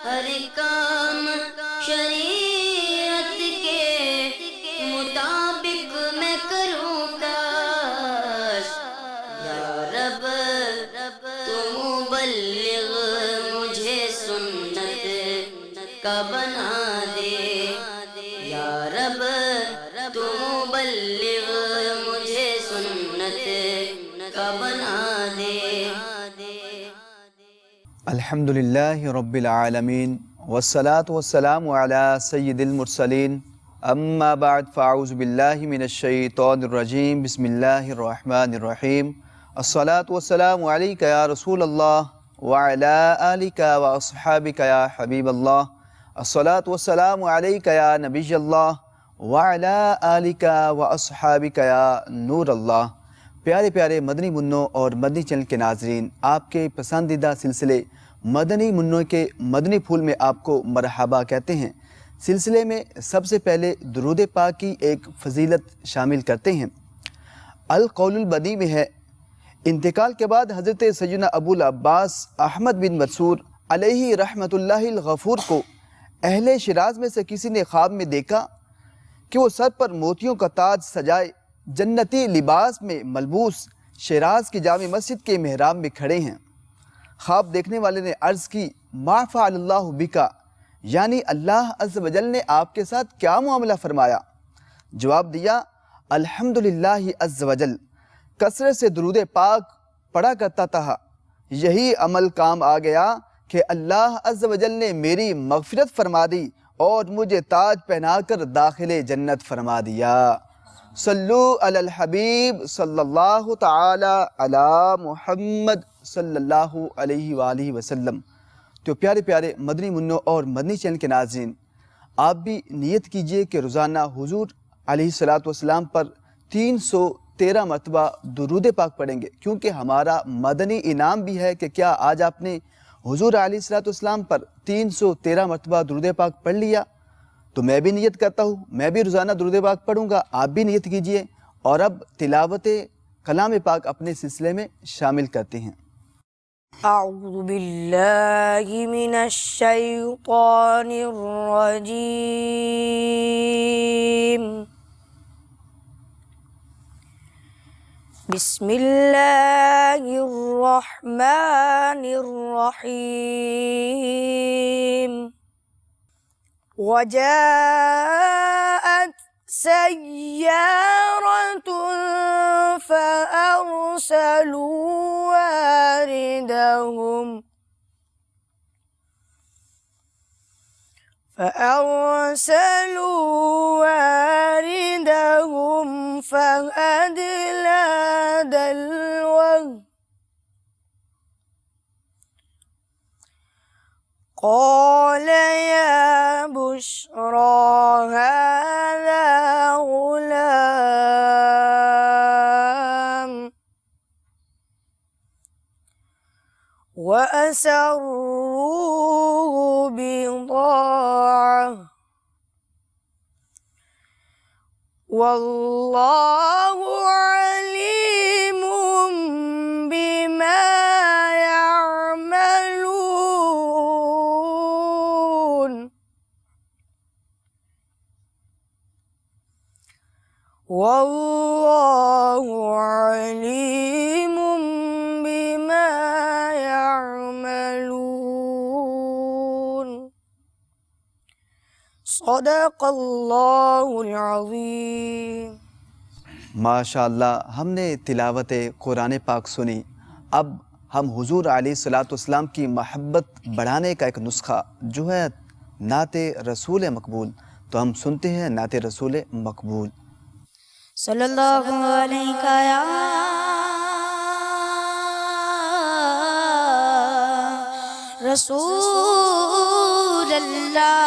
ہر کام شریعت کے مطابق میں کروں کاش، یا رب تو مبلغ مجھے سنت کا بنا دے، یا رب تو مبلغ مجھے سنت کا بنا دے۔ الحمدللہ رب العالمین والصلاة والسلام علی سید المرسلین، اما بعد فاعوذ باللہ من الشیطان الرجیم، بسم اللہ الرحمن الرحیم۔ الصلاة والسلام علیک یا رسول اللہ وعلی آلک واصحابک یا حبیب اللہ، الصلاة والسلام علیک یا نبی اللہ وعلی آلک واصحابک یا نور اللہ۔ پیارے پیارے مدنی منوں اور مدنی چینل کے ناظرین، آپ کے پسندیدہ سلسلے مدنی منوں کے مدنی پھول میں آپ کو مرحبا کہتے ہیں۔ سلسلے میں سب سے پہلے درود پاک کی ایک فضیلت شامل کرتے ہیں۔ القول البدیع میں ہے، انتقال کے بعد حضرت سیدنا ابو العباس احمد بن منصور علیہ رحمۃ اللہ الغفور کو اہل شیراز میں سے کسی نے خواب میں دیکھا کہ وہ سر پر موتیوں کا تاج سجائے جنتی لباس میں ملبوس شیراز کی جامع مسجد کے محراب میں کھڑے ہیں۔ خواب دیکھنے والے نے عرض کی، ما فعل اللہ بکا، یعنی اللہ عز و جل نے آپ کے ساتھ کیا معاملہ فرمایا؟ جواب دیا، الحمدللہ عز و جل، کثرت سے درود پاک پڑھا کرتا تھا، یہی عمل کام آ گیا کہ اللہ عز و جل نے میری مغفرت فرما دی اور مجھے تاج پہنا کر داخل جنت فرما دیا۔ صلو علی الحبیب صلی اللہ تعالی علی محمد صلی اللہ علیہ وآلہ وسلم۔ تو پیارے پیارے مدنی منوں اور مدنی چینل کے ناظرین، آپ بھی نیت کیجئے کہ روزانہ حضور علیہ السلام پر 313 مرتبہ درود پاک پڑھیں گے، کیونکہ ہمارا مدنی انعام بھی ہے کہ کیا آج آپ نے حضور علیہ السلام پر 313 مرتبہ درود پاک پڑھ لیا؟ تو میں بھی نیت کرتا ہوں، میں بھی روزانہ درود پاک پڑھوں گا، آپ بھی نیت کیجئے۔ اور اب تلاوت کلام پاک اپنے سلسلے میں شامل کرتے ہیں۔ اعوذ باللہ من الشیطان الرجیم، بسم اللہ الرحمن الرحیم۔ وجاءت سیارة فأرسلوا واردهم فأدلى دلوه قال يا بشرى هذا غلام، وأسروه بضاعة، والله عليم بما يعملون، والله عليم بما يعملون۔ صدق اللہ العظیم۔ ماشاءاللہ، ہم نے تلاوت قرآن پاک سنی۔ اب ہم حضور علیہ السلام کی محبت بڑھانے کا ایک نسخہ جو ہے نعت رسول مقبول، تو ہم سنتے ہیں نعت رسول مقبول۔ صلی اللہ علیہ یا رسول اللہ،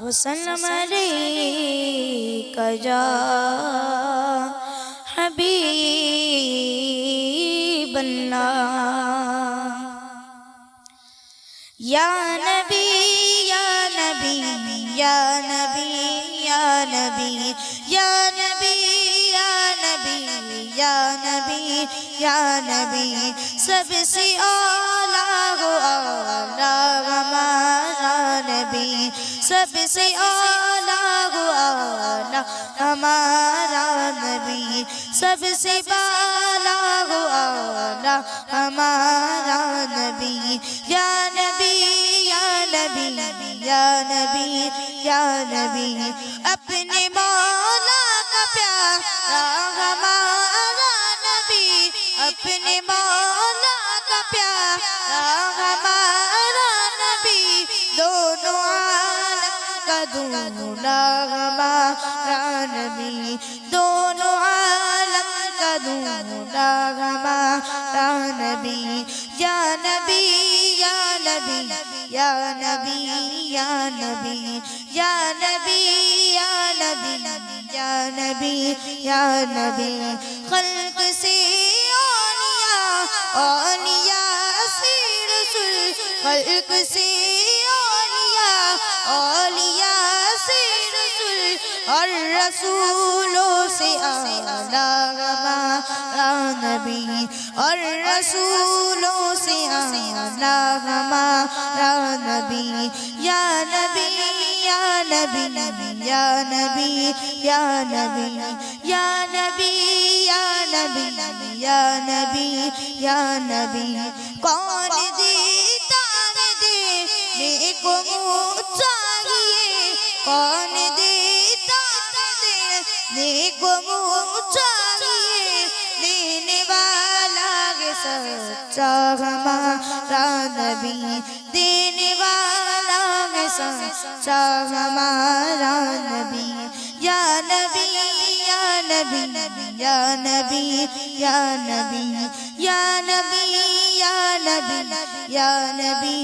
وسلم علیک یا حبیب اللہ، یا نبی یا نبی یا نبی یا نبی یا نبی یا نبی یا نبی یا نبی سب سے اعلیٰ ہو اعلیٰ ہمارا نبی سب سے اعلیٰ ہو اعلیٰ ہمارا نبی سب سے بالا ہو اعلیٰ ہمارا نبی یا نبی یا نبی یا نبی یا نبی اپنے مولا کا پیارا ہمارا نبی اپنے مولا کا پیارا ہمارا نبی دونوں عالم کا دولا ہمارا نبی دونوں عالم کا دولا ہمارا نبی یا نبی یا نبی یا نبی یا نبی یا نبی یا نبی یا نبی یا نبی خلق سے اولیاء اولیاء سے رسول خلق سے اولیاء اولیاء سے رسول اور رسولوں سے اعلیٰ ہمارا نبی اور رسولوں سے اعلیٰ ہمارا نبی یا نبی یا نبی یا نبی یا نبی یا نبی یا نبی یا نبی یا نبی کون دیتا ہے دینے کو منہ چاہیے کون دیتا ہے دینے کو منہ چاہیے دینے والا ہے سچا ہمارا نبی دینے والا ہے سچا ہمارا نبی یا نبی یا نبی یا نبی یا نبی یا نبی یا نبی یا نبی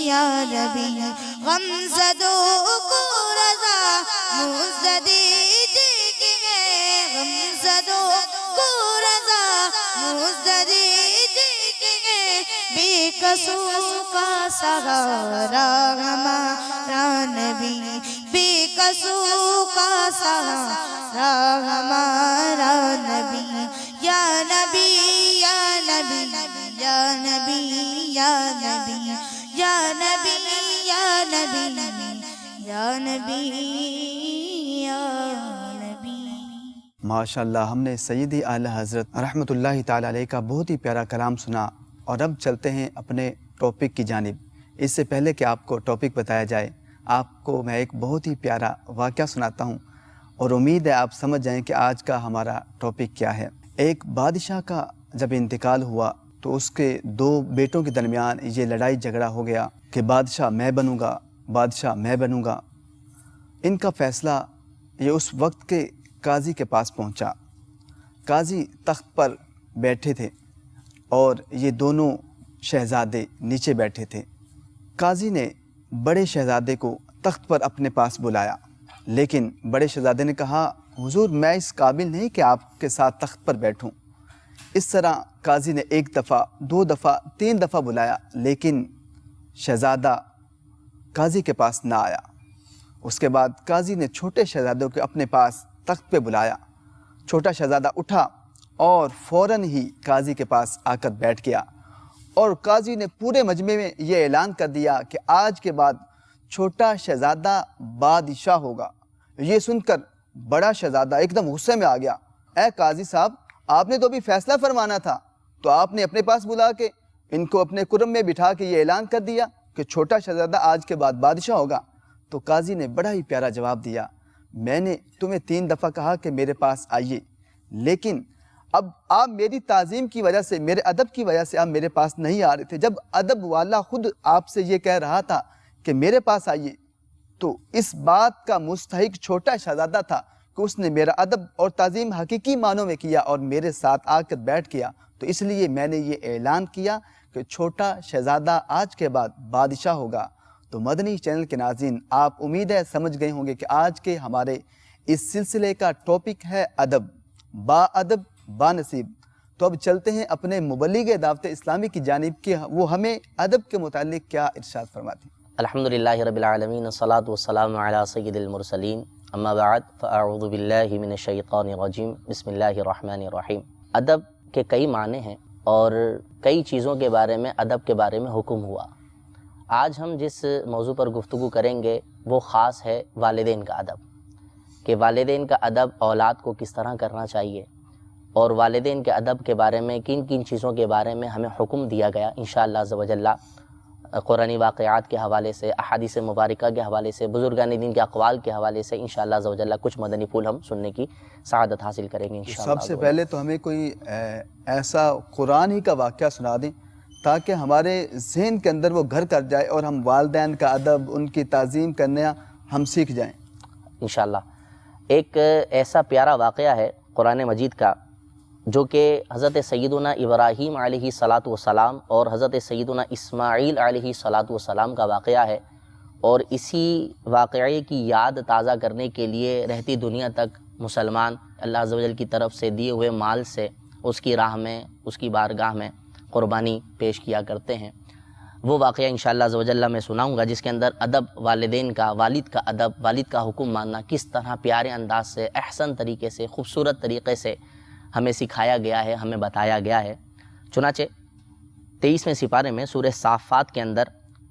یا نبی غمزدوں کو رضا مزدے دیکھیں غمزدوں کو رضا مزدے دیکھیں بے قصوں کا سہارا ہمارا نبی بے قصوں کا سہارا ہمارا نبی یا نبی یا نبی یا نبی یا نبی یا نبی یا نبی یا نبی یا نبی ماشاءاللہ ہم نے سیدی اعلی حضرت رحمۃ اللہ تعالی علیہ کا بہت ہی پیارا کلام سنا، اور اب چلتے ہیں اپنے ٹاپک کی جانب۔ اس سے پہلے کہ آپ کو ٹاپک بتایا جائے، آپ کو میں ایک بہت ہی پیارا واقعہ سناتا ہوں، اور امید ہے آپ سمجھ جائیں کہ آج کا ہمارا ٹاپک کیا ہے۔ ایک بادشاہ کا جب انتقال ہوا تو اس کے دو بیٹوں کے درمیان یہ لڑائی جھگڑا ہو گیا کہ بادشاہ میں بنوں گا، بادشاہ میں بنوں گا۔ ان کا فیصلہ یہ اس وقت کے قاضی کے پاس پہنچا۔ قاضی تخت پر بیٹھے تھے اور یہ دونوں شہزادے نیچے بیٹھے تھے۔ قاضی نے بڑے شہزادے کو تخت پر اپنے پاس بلایا، لیکن بڑے شہزادے نے کہا حضور میں اس قابل نہیں کہ آپ کے ساتھ تخت پر بیٹھوں۔ اس طرح قاضی نے ایک دفعہ، دو دفعہ، تین دفعہ بلایا، لیکن شہزادہ قاضی کے پاس نہ آیا۔ اس کے بعد قاضی نے چھوٹے شہزادوں کو اپنے پاس تخت پہ بلایا۔ چھوٹا شہزادہ اٹھا اور فوراً ہی قاضی کے پاس آ کر بیٹھ گیا، اور قاضی نے پورے مجمع میں یہ اعلان کر دیا کہ آج کے بعد چھوٹا شہزادہ بادشاہ ہوگا۔ یہ سن کر بڑا شہزادہ ایک دم غصے میں آ گیا، اے قاضی صاحب آپ نے تو ابھی فیصلہ فرمانا تھا، تو آپ نے اپنے پاس بلا کے ان کو اپنے کرم میں بٹھا کے یہ اعلان کر دیا کہ چھوٹا شہزادہ آج کے بعد بادشاہ ہوگا۔ تو قاضی نے بڑا ہی پیارا جواب دیا، میں نے تمہیں 3 دفعہ کہا کہ میرے پاس آئیے، لیکن اب آپ میری تعظیم کی وجہ سے، میرے ادب کی وجہ سے آپ میرے پاس نہیں آ رہے تھے۔ جب ادب والا خود آپ سے یہ کہہ رہا تھا کہ میرے پاس آئیے، تو اس بات کا مستحق چھوٹا شہزادہ تھا کہ اس نے میرا ادب اور تعظیم حقیقی معنوں میں کیا اور میرے ساتھ آ کر بیٹھ گیا۔ تو اس لیے میں نے یہ اعلان کیا کہ چھوٹا شہزادہ آج کے بعد بادشاہ ہوگا۔ تو مدنی چینل کے ناظرین، آپ امید ہے سمجھ گئے ہوں گے کہ آج کے ہمارے اس سلسلے کا ٹاپک ہے ادب، با ادب با نصیب۔ تو اب چلتے ہیں اپنے مبلغ دعوت اسلامی کی جانب کہ وہ ہمیں ادب کے متعلق کیا ارشاد فرماتے ہیں۔ الحمدللہ رب العالمین والصلاة والسلام علی سید المرسلین، اما بعد فاعوذ باللہ من الشیطان الرجیم، بسم اللہ الرحمن الرحیم۔ ادب کے کئی معنی ہیں اور کئی چیزوں کے بارے میں ادب کے بارے میں حکم ہوا۔ آج ہم جس موضوع پر گفتگو کریں گے وہ خاص ہے والدین کا ادب، کہ والدین کا ادب اولاد کو کس طرح کرنا چاہیے، اور والدین کے ادب کے بارے میں کن کن چیزوں کے بارے میں ہمیں حکم دیا گیا انشاءاللہ عز و جل، قرآنی واقعات کے حوالے سے، احادیث مبارکہ کے حوالے سے، بزرگان دین کے اقوال کے حوالے سے انشاءاللہ عز و جل کچھ مدنی پھول ہم سننے کی سعادت حاصل کریں گے انشاءاللہ۔ سب سے پہلے تو ہمیں کوئی ایسا قرآن ہی کا واقعہ سنا دیں تاکہ ہمارے ذہن کے اندر وہ گھر کر جائے اور ہم والدین کا ادب، ان کی تعظیم کرنا ہم سیکھ جائیں انشاءاللہ۔ ایک ایسا پیارا واقعہ ہے قرآن مجید کا جو کہ حضرت سیدنا ابراہیم علیہ السلام اور حضرت سیدنا اسماعیل علیہ السلام کا واقعہ ہے، اور اسی واقعے کی یاد تازہ کرنے کے لیے رہتی دنیا تک مسلمان اللہ عز و جل کی طرف سے دیے ہوئے مال سے اس کی راہ میں، اس کی بارگاہ میں قربانی پیش کیا کرتے ہیں۔ وہ واقعہ انشاءاللہ عز و جل میں سناؤں گا جس کے اندر ادب والدین کا، والد کا ادب، والد کا حکم ماننا کس طرح پیارے انداز سے، احسن طریقے سے، خوبصورت طریقے سے ہمیں سکھایا گیا ہے، ہمیں بتایا گیا ہے۔ چنانچہ 23ویں سپارے میں سورہ صافات کے اندر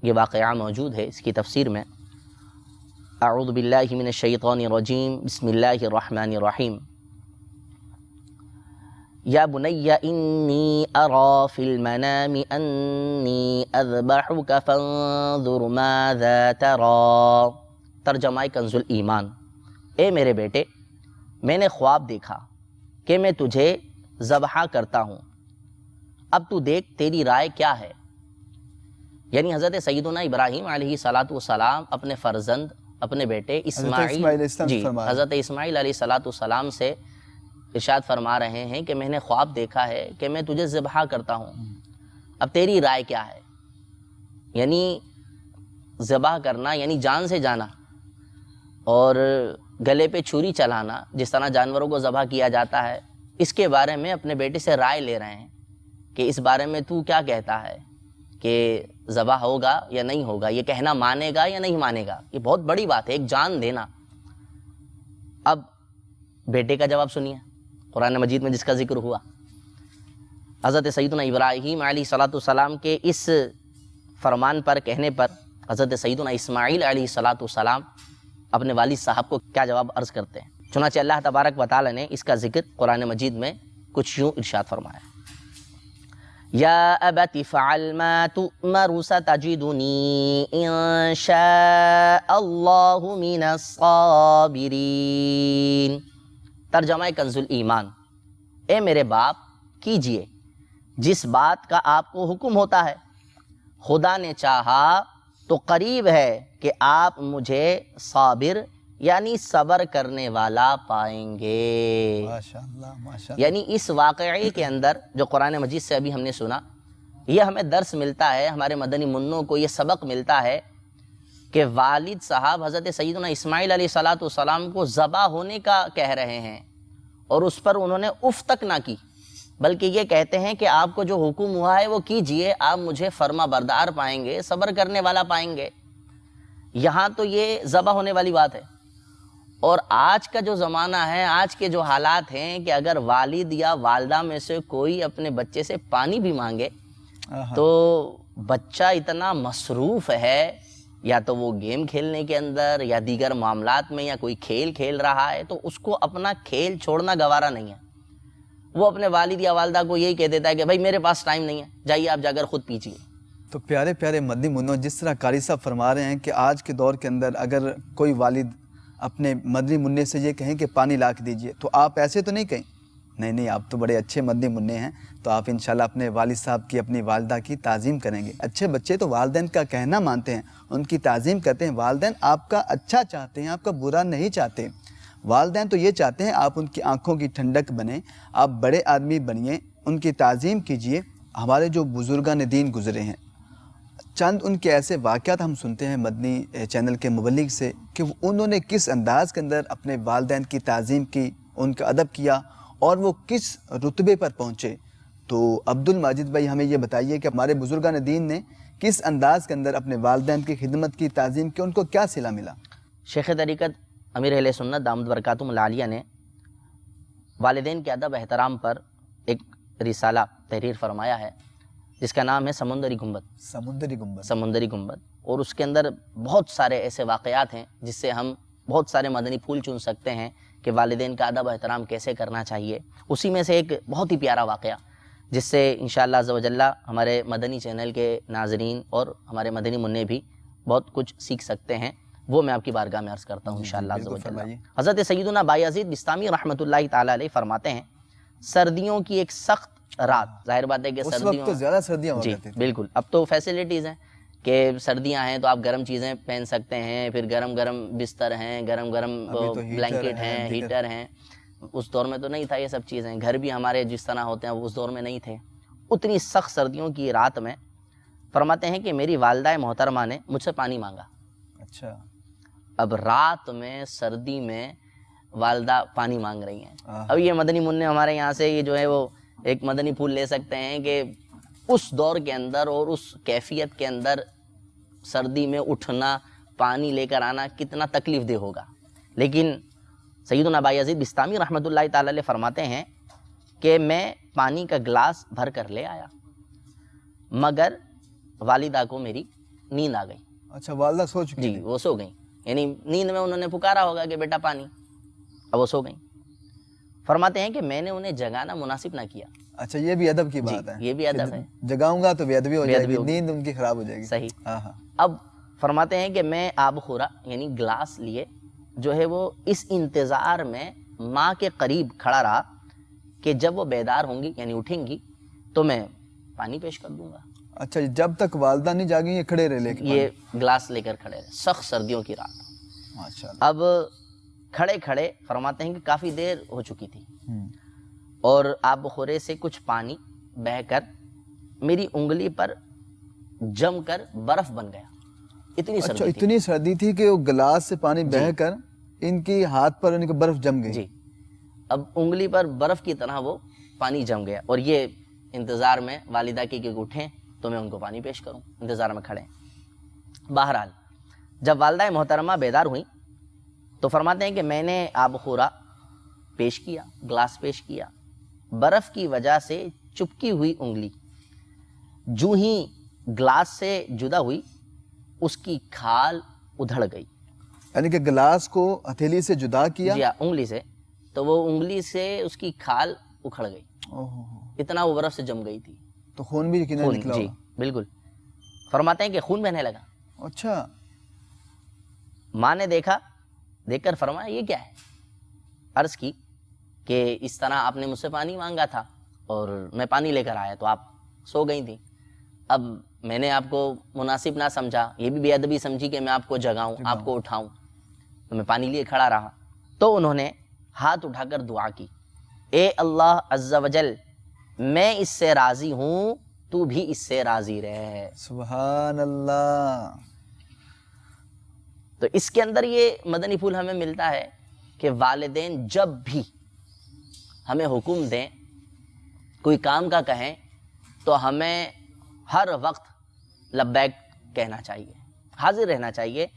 یہ واقعہ موجود ہے۔ اس کی تفسیر میں اعوذ باللہ من الشیطان الرجیم، بسم اللہ الرحمن الرحیم۔ یا بنی انی ارا فی المنام انی اذبحک فانظر ماذا ترا۔ ترجمہ کنز الایمان، اے میرے بیٹے، میں نے خواب دیکھا کہ میں تجھے ذبح کرتا ہوں، اب تو دیکھ تیری رائے کیا ہے۔ یعنی حضرت سیدنا ابراہیم علیہ السلام اپنے فرزند، اپنے بیٹے حضرت اسماعیل علیہ السلام سے ارشاد فرما رہے ہیں کہ میں نے خواب دیکھا ہے کہ میں تجھے ذبح کرتا ہوں، اب تیری رائے کیا ہے۔ یعنی ذبح کرنا یعنی جان سے جانا، اور گلے پہ چھری چلانا جس طرح جانوروں کو ذبح کیا جاتا ہے، اس کے بارے میں اپنے بیٹے سے رائے لے رہے ہیں کہ اس بارے میں تو کیا کہتا ہے کہ ذبح ہوگا یا نہیں ہوگا، یہ کہنا مانے گا یا نہیں مانے گا۔ یہ بہت بڑی بات ہے، ایک جان دینا۔ اب بیٹے کا جواب سنیے قرآن مجید میں جس کا ذکر ہوا۔ حضرت سیدنا ابراہیم علیہ السلام کے اس فرمان پر، کہنے پر، حضرت سیدنا اسماعیل علیہ السلام اپنے والد صاحب کو کیا جواب عرض کرتے ہیں۔ چنانچہ اللہ تبارک و تعالی نے اس کا ذکر قرآن مجید میں کچھ یوں ارشاد فرمایا، یا ابت فعل ما تؤمر ستجدنی ان شاء اللہ من الصابرین۔ ترجمہ کنز الایمان، اے میرے باپ کیجئے جس بات کا آپ کو حکم ہوتا ہے، خدا نے چاہا تو قریب ہے کہ آپ مجھے صابر یعنی صبر کرنے والا پائیں گے۔ ماشاءاللہ ماشاءاللہ۔ یعنی اس واقعے کے اندر جو قرآن مجید سے ابھی ہم نے سنا، یہ ہمیں درس ملتا ہے، ہمارے مدنی منوں کو یہ سبق ملتا ہے کہ والد صاحب حضرت سیدنا اسماعیل علیہ السلام کو ذبح ہونے کا کہہ رہے ہیں، اور اس پر انہوں نے اف تک نہ کی، بلکہ یہ کہتے ہیں کہ آپ کو جو حکم ہوا ہے وہ کیجئے، آپ مجھے فرما بردار پائیں گے، صبر کرنے والا پائیں گے۔ یہاں تو یہ ذبح ہونے والی بات ہے۔ اور آج کا جو زمانہ ہے، آج کے جو حالات ہیں کہ اگر والد یا والدہ میں سے کوئی اپنے بچے سے پانی بھی مانگے تو بچہ اتنا مصروف ہے، یا تو وہ گیم کھیلنے کے اندر یا دیگر معاملات میں، یا کوئی کھیل کھیل رہا ہے تو اس کو اپنا کھیل چھوڑنا گوارا نہیں ہے۔ وہ اپنے والد یا والدہ کو یہی کہہ دیتا ہے کہ بھائی میرے پاس ٹائم نہیں ہے، جائیے آپ جا کر خود پیجیے۔ تو پیارے پیارے مدنی منوں، جس طرح قاری صاحب فرما رہے ہیں کہ آج کے دور کے اندر اگر کوئی والد اپنے مدنی منع سے یہ کہیں کہ پانی لا کے دیجیے، تو آپ ایسے تو نہیں کہیں، نہیں آپ تو بڑے اچھے مدنی منع ہیں، تو آپ انشاءاللہ اپنے والد صاحب کی، اپنی والدہ کی تعظیم کریں گے۔ اچھے بچے تو والدین کا کہنا مانتے ہیں، ان کی تعظیم کرتے ہیں۔ والدین آپ کا اچھا چاہتے ہیں، آپ کا برا نہیں چاہتے۔ والدین تو یہ چاہتے ہیں آپ ان کی آنکھوں کی ٹھنڈک بنیں، آپ بڑے آدمی بنیے، ان کی تعظیم کیجئے۔ ہمارے جو بزرگان دین گزرے ہیں، چند ان کے ایسے واقعات ہم سنتے ہیں مدنی چینل کے مبلغ سے کہ انہوں نے کس انداز کے اندر اپنے والدین کی تعظیم کی، ان کا ادب کیا، اور وہ کس رتبے پر پہنچے۔ تو عبد الماجد بھائی ہمیں یہ بتائیے کہ ہمارے بزرگان دین نے کس انداز کے اندر اپنے والدین کی خدمت کی، تعظیم کی، ان کو کیا صلہ ملا؟ شیخ طریقت امیر اہل سنت دامت برکاتہم العالیہ نے والدین کے ادب احترام پر ایک رسالہ تحریر فرمایا ہے جس کا نام ہے سمندری گنبد. سمندری گنبد. اور اس کے اندر بہت سارے ایسے واقعات ہیں جس سے ہم بہت سارے مدنی پھول چن سکتے ہیں کہ والدین کا ادب و احترام کیسے کرنا چاہیے. اسی میں سے ایک بہت ہی پیارا واقعہ جس سے انشاءاللہ عز و جل ہمارے مدنی چینل کے ناظرین اور ہمارے مدنی منع بھی بہت کچھ سیکھ سکتے ہیں، وہ میں آپ کی بارگاہ میں عرض کرتا ہوں انشاءاللہ عز و جل. حضرت سیدنا بایزید بستامی رحمۃ اللہ تعالی علیہ فرماتے ہیں سردیوں کی ایک سخت رات، ظاہر بات ہے کہ اس وقت تو زیادہ سردیاں ہوا جی کرتی تھیں. بالکل. اب تو فیسلٹیز ہیں کہ سردیاں ہیں تو آپ گرم چیزیں پہن سکتے ہیں، پھر گرم گرم بستر ہیں، گرم گرم بلینکٹ ہیں، ہیٹر ہیں. اس دور میں تو نہیں تھا یہ سب چیزیں. گھر بھی ہمارے جس طرح ہوتے ہیں وہ اس دور میں نہیں تھے. اتنی سخت سردیوں کی رات میں فرماتے ہیں کہ میری والدہ محترمہ نے مجھ سے پانی مانگا. اچھا. اب رات میں سردی میں والدہ پانی مانگ رہی ہیں. اب یہ مدنی منع ہمارے یہاں سے یہ جو ہے وہ ایک مدنی پھول لے سکتے ہیں کہ اس دور کے اندر اور اس کیفیت کے اندر سردی میں اٹھنا، پانی لے کر آنا کتنا تکلیف دہ ہوگا. لیکن سیدنا بایزید بستامی رحمۃ اللہ تعالی علیہ فرماتے ہیں کہ میں پانی کا گلاس بھر کر لے آیا مگر والدہ کو میری نیند آ گئی. اچھا، والدہ سو چکی جی وہ سو گئیں، یعنی نیند میں انہوں نے پکارا ہوگا کہ بیٹا پانی، اب وہ سو گئیں. فرماتے ہیں کہ میں نے انہیں جگانا مناسب نہ کیا. اچھا، یہ بھی ادب کی بات ہے. یہ بھی ادب ہے. جگاؤں گا تو بے ادبی ہو جائے گی، نیند ان کی خراب ہو جائے گی. صحیح. اب فرماتے ہیں کہ میں آب خورا یعنی گلاس لیے جو ہے وہ اس انتظار میں ماں کے قریب کھڑا رہا کہ جب وہ بیدار ہوں گی یعنی اٹھیں گی تو میں پانی پیش کر دوں گا. اچھا، جب تک والدہ نہیں جاگیں یہ کھڑے رہے، یہ گلاس لے کر کھڑے رہے. سخت سردیوں کی رات. ماشاءاللہ. اب کھڑے کھڑے فرماتے ہیں کہ کافی دیر ہو چکی تھی اور آب خورے سے کچھ پانی بہہ کر میری انگلی پر جم کر برف بن گیا. اتنی سردی تھی. اتنی سردی تھی کہ وہ گلاس سے پانی بہہ کر ان کی ہاتھ پر ان کی برف جم گئی. جی. اب انگلی پر برف کی طرح وہ پانی جم گیا اور یہ انتظار میں والدہ کی کہ اٹھیں تو میں ان کو پانی پیش کروں، انتظار میں کھڑے ہیں. بہرحال جب والدہ محترمہ بیدار ہوئیں تو فرماتے ہیں کہ میں نے آب خورا پیش کیا، گلاس پیش کیا. برف کی وجہ سے چپکی ہوئی انگلی جو ہی گلاس سے جدا ہوئی اس کی کھال ادھڑ گئی. یعنی کہ گلاس کو ہتھیلی سے جدا کیا. جی انگلی سے، تو وہ انگلی سے اس کی کھال اکھڑ گئی. اتنا وہ برف سے جم گئی تھی. تو خون بھی یقیناً نکلا. جی بالکل. فرماتے ہیں کہ خون بہنے لگا. اچھا. ماں نے دیکھ کر فرمایا یہ کیا ہے؟ عرض کی کہ اس طرح آپ نے مجھ سے پانی مانگا تھا اور میں پانی لے کر آیا تو آپ سو گئی تھی. اب میں نے آپ کو مناسب نہ سمجھا، یہ بھی بے ادبی سمجھی کہ میں آپ کو جگاؤں، آپ کو اٹھاؤں، تو میں پانی لیے کھڑا رہا. تو انہوں نے ہاتھ اٹھا کر دعا کی، اے اللہ عز و جل میں اس سے راضی ہوں، تو بھی اس سے راضی رہ. سبحان اللہ. تو اس کے اندر یہ مدنی پھول ہمیں ملتا ہے کہ والدین جب بھی ہمیں حکم دیں، کوئی کام کا کہیں، تو ہمیں ہر وقت لبیک کہنا چاہیے، حاضر رہنا چاہیے.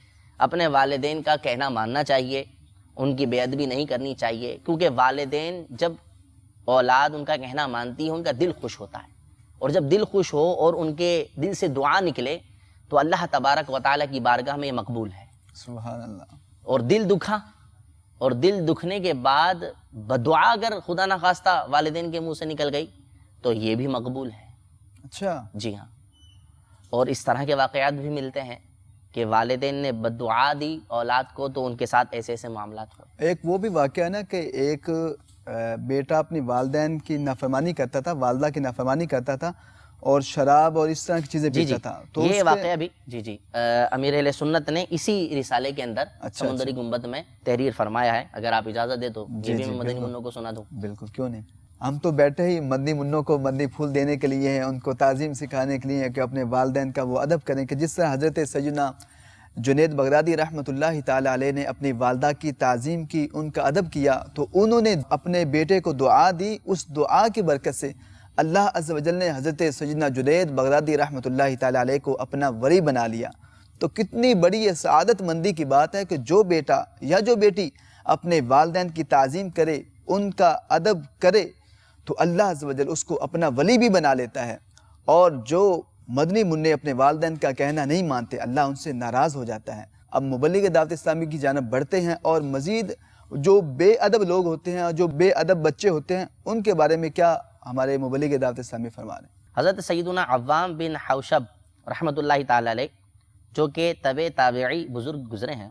اپنے والدین کا کہنا ماننا چاہیے، ان کی بے ادبی نہیں کرنی چاہیے، کیونکہ والدین جب اولاد ان کا کہنا مانتی ہے ان کا دل خوش ہوتا ہے. اور جب دل خوش ہو اور ان کے دل سے دعا نکلے تو اللہ تبارک و تعالیٰ کی بارگاہ میں یہ مقبول ہے. سبحان اللہ. اور دل دکھا، اور دل دکھنے کے بعد بدعا اگر خدا نخواستہ والدین کے منہ سے نکل گئی تو یہ بھی مقبول ہے. اچھا. جی ہاں. اور اس طرح کے واقعات بھی ملتے ہیں کہ والدین نے بددعا دی اولاد کو تو ان کے ساتھ ایسے ایسے معاملات ہوئے. ایک وہ بھی واقعہ ہے نا کہ ایک بیٹا اپنی والدین کی نافرمانی کرتا تھا، والدہ کی نافرمانی کرتا تھا اور شراب اور اس طرح کی چیزیں پیتا تھا. تو یہ واقعہ بھی امیر اہل سنت نے اسی رسالے کے اندر سمندری گنبد میں تحریر فرمایا ہے. اگر آپ اجازت دے تو یہ بھی میں مدنی منوں کو سنا دوں. بالکل، کیوں نہیں. ہم تو بیٹھے ہی مدنی منوں کو مدنی پھول دینے کے لیے ہیں، ان کو تعظیم سکھانے کے لیے کہ اپنے والدین کا وہ ادب کریں کہ جس طرح حضرت سیدنا جنید بغدادی رحمۃ اللہ تعالی علیہ نے اپنی والدہ کی تعظیم کی، ان کا ادب کیا، تو انہوں نے اپنے بیٹے کو دعا دی. اس دعا کی برکت سے اللہ عز و جل نے حضرت سیدنا جنید بغدادی رحمۃ اللہ تعالی علیہ کو اپنا ولی بنا لیا. تو کتنی بڑی یہ سعادت مندی کی بات ہے کہ جو بیٹا یا جو بیٹی اپنے والدین کی تعظیم کرے، ان کا ادب کرے، تو اللہ عز و جل اس کو اپنا ولی بھی بنا لیتا ہے، اور جو مدنی منع اپنے والدین کا کہنا نہیں مانتے اللہ ان سے ناراض ہو جاتا ہے۔ اب مبلغ دعوت اسلامی کی جانب بڑھتے ہیں، اور مزید جو بے ادب لوگ ہوتے ہیں اور جو بے ادب بچے ہوتے ہیں ان کے بارے میں کیا ہمارے مبلغ دعوت اسلامی فرما رہے ہیں؟ حضرت سیدنا عوام بن حوشب رحمۃ اللہ تعالی علیہ، جو کہ تبع تابعی بزرگ گزرے ہیں،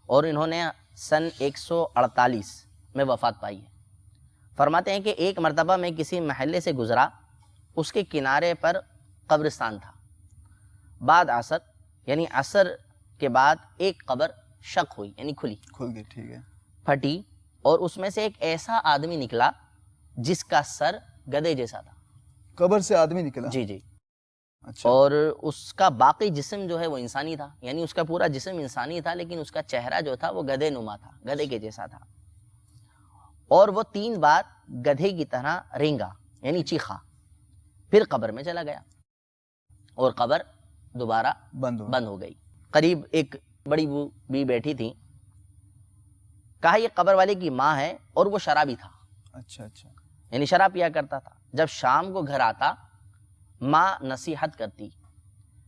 اور انہوں نے سن 148 میں وفات پائی ہے، فرماتے ہیں کہ ایک مرتبہ میں کسی محلے سے گزرا، اس کے کنارے پر قبرستان تھا۔ بعد عصر یعنی عصر کے بعد ایک قبر شق ہوئی، یعنی کھل گئی، ٹھیک ہے، پھٹی، اور اس میں سے ایک ایسا آدمی نکلا جس کا سر گدھے جیسا تھا۔ قبر سے آدمی نکلا؟ جی جی۔ اچھا۔ اور اس کا باقی جسم جو ہے وہ انسانی تھا، یعنی اس کا پورا جسم انسانی تھا، لیکن اس کا چہرہ جو تھا وہ گدھے نما تھا، گدھے کے جیسا تھا، اور وہ 3 بار گدھے کی طرح رینگا، یعنی چیخا، پھر قبر میں چلا گیا، اور قبر دوبارہ بند ہو گئی۔ قریب ایک بڑی بو بھی بیٹھی تھی، کہا یہ قبر والے کی ماں ہے، اور وہ شرابی تھا۔ اچھا اچھا، یعنی شراب پیا کرتا تھا۔ جب شام کو گھر آتا، ماں نصیحت کرتی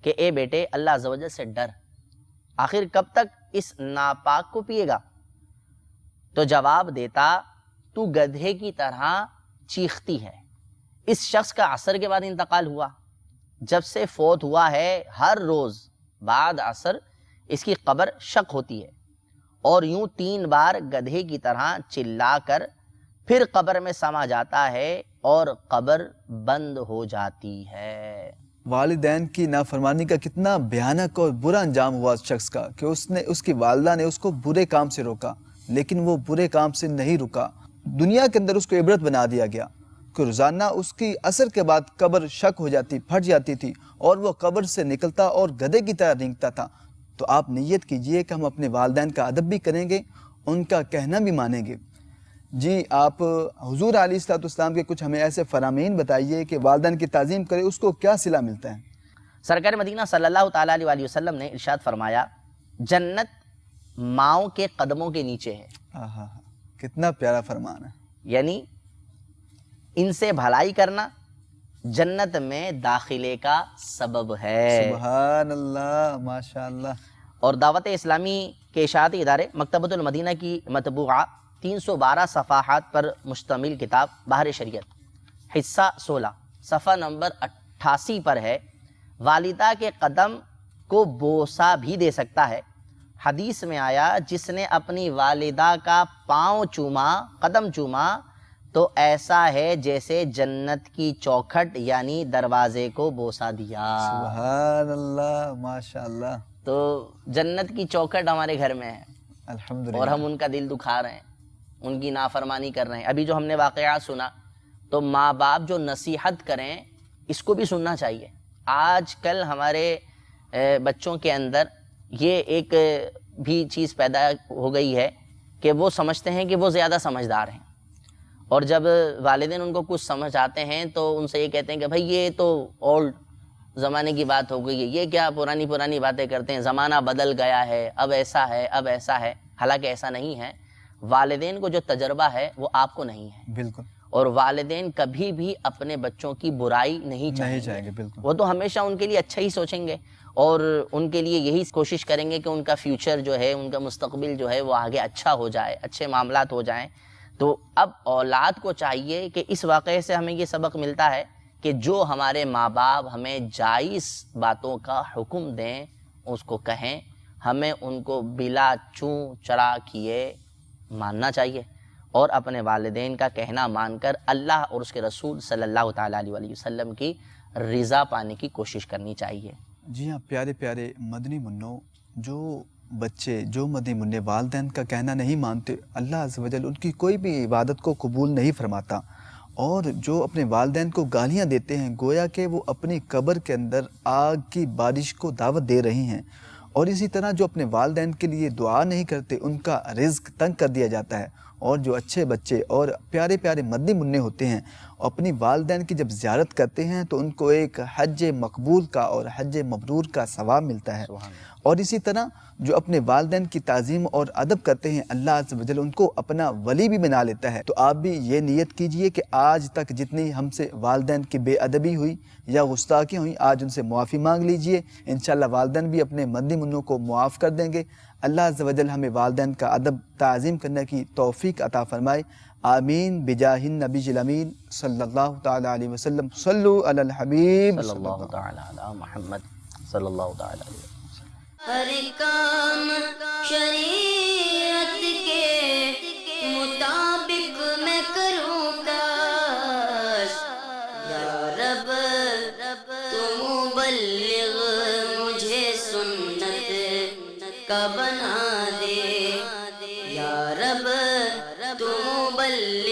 کہ اے بیٹے اللہ عز و جل سے ڈر، آخر کب تک اس ناپاک کو پیے گا؟ تو جواب دیتا تو گدھے کی طرح چیختی ہے۔ اس شخص کا عصر کے بعد انتقال ہوا، جب سے فوت ہوا ہے ہر روز بعد عصر اس کی قبر شق ہوتی ہے، اور یوں 3 بار گدھے کی طرح چلا کر پھر قبر میں سما جاتا ہے اور قبر بند ہو جاتی ہے۔ والدین کی نافرمانی کا کتنا بھیانک اور برا انجام ہوا اس شخص کا کہ اس کی والدہ نے اس کو برے کام سے روکا، لیکن وہ برے کام سے نہیں رکا، دنیا کے اندر اس کو عبرت بنا دیا گیا کہ روزانہ اس کی عصر کے بعد قبر شق ہو جاتی، پھٹ جاتی تھی، اور وہ قبر سے نکلتا اور گدھے کی طرح رینگتا تھا۔ تو آپ نیت کیجئے کہ ہم اپنے والدین کا ادب بھی کریں گے، ان کا کہنا بھی مانیں گے۔ جی، آپ حضور علیہ الصلوۃ والسلام کے کچھ ہمیں ایسے فرامین بتائیے کہ والدین کی تعظیم کرے، اس کو کیا صلہ ملتا ہے؟ سرکار مدینہ صلی اللہ تعالیٰ علیہ وسلم نے ارشاد فرمایا، جنت ماؤں کے قدموں کے نیچے ہے۔ آہا، کتنا پیارا فرمان ہے۔ یعنی ان سے بھلائی کرنا جنت میں داخلے کا سبب ہے۔ سبحان اللہ، ماشاء اللہ۔ اور دعوت اسلامی کے اشاعتی ادارے مکتبۃ المدینہ کی مطبوعہ 312 صفحات پر مشتمل کتاب بحر شریعت حصہ 16 صفحہ نمبر 88 پر ہے، والدہ کے قدم کو بوسہ بھی دے سکتا ہے۔ حدیث میں آیا، جس نے اپنی والدہ کا پاؤں چوما، قدم چوما، تو ایسا ہے جیسے جنت کی چوکھٹ یعنی دروازے کو بوسہ دیا۔ سبحان اللہ، ماشاء اللہ۔ تو جنت کی چوکھٹ ہمارے گھر میں ہے، الحمدللہ، اور ہم ان کا دل دکھا رہے ہیں، ان کی نافرمانی کر رہے ہیں۔ ابھی جو ہم نے واقعات سنا، تو ماں باپ جو نصیحت کریں اس کو بھی سننا چاہیے۔ آج کل ہمارے بچوں کے اندر یہ ایک بھی چیز پیدا ہو گئی ہے کہ وہ سمجھتے ہیں کہ وہ زیادہ سمجھدار ہیں، اور جب والدین ان کو کچھ سمجھ آتے ہیں تو ان سے یہ کہتے ہیں کہ بھائی یہ تو اولڈ زمانے کی بات ہو گئی ہے، یہ کیا پرانی باتیں کرتے ہیں، زمانہ بدل گیا ہے، اب ایسا ہے، اب ایسا ہے۔ حالانکہ ایسا نہیں ہے، والدین کو جو تجربہ ہے وہ آپ کو نہیں ہے، بالکل، اور والدین کبھی بھی اپنے بچوں کی برائی نہیں چاہیں گے، بالکل، وہ تو ہمیشہ ان کے لیے اچھا ہی سوچیں گے، اور ان کے لیے یہی کوشش کریں گے کہ ان کا فیوچر جو ہے، ان کا مستقبل جو ہے وہ آگے اچھا ہو جائے، اچھے معاملات ہو جائیں۔ تو اب اولاد کو چاہیے کہ اس واقعے سے ہمیں یہ سبق ملتا ہے کہ جو ہمارے ماں باپ ہمیں جائز باتوں کا حکم دیں اس کو کہیں، ہمیں ان کو بلا چوں چرا کیے ماننا چاہیے، اور اپنے والدین کا کہنا مان کر اللہ اور اس کے رسول صلی اللہ تعالیٰ علیہ وسلم کی رضا پانے کی کوشش کرنی چاہیے۔ جی ہاں، پیارے پیارے مدنی منوں، جو بچے، جو مدنی منع والدین کا کہنا نہیں مانتے، اللہ عز و جل ان کی کوئی بھی عبادت کو قبول نہیں فرماتا، اور جو اپنے والدین کو گالیاں دیتے ہیں گویا کہ وہ اپنی قبر کے اندر آگ کی بارش کو دعوت دے رہی ہیں، اور اسی طرح جو اپنے والدین کے لیے دعا نہیں کرتے ان کا رزق تنگ کر دیا جاتا ہے، اور جو اچھے بچے اور پیارے پیارے مدنی منع ہوتے ہیں اپنی والدین کی جب زیارت کرتے ہیں تو ان کو ایک حج مقبول کا اور حج مبرور کا ثواب ملتا ہے۔ اور اسی طرح جو اپنے والدین کی تعظیم اور ادب کرتے ہیں اللہ عز و جل ان کو اپنا ولی بھی بنا لیتا ہے۔ تو آپ بھی یہ نیت کیجئے کہ آج تک جتنی ہم سے والدین کی بے ادبی ہوئی یا گستاخیاں ہوئیں آج ان سے معافی مانگ لیجئے، انشاءاللہ والدین بھی اپنے مدنی منوں کو معاف کر دیں گے۔ اللہ عز و جل ہمیں والدین کا ادب تعظیم کرنے کی توفیق عطا فرمائے، آمین بجاہ النبی الامین صلی اللہ تعالی علیہ وسلم۔ صلو علی الحبیب صلی اللہ تعالی علی محمد صلی اللہ تعالی علیہ وسلم۔ ہر کام شریعت کے مطابق میں کروں کاش، یا رب تو مبلغ مجھے سنت کا بنا دے، یا رب تو مبلغ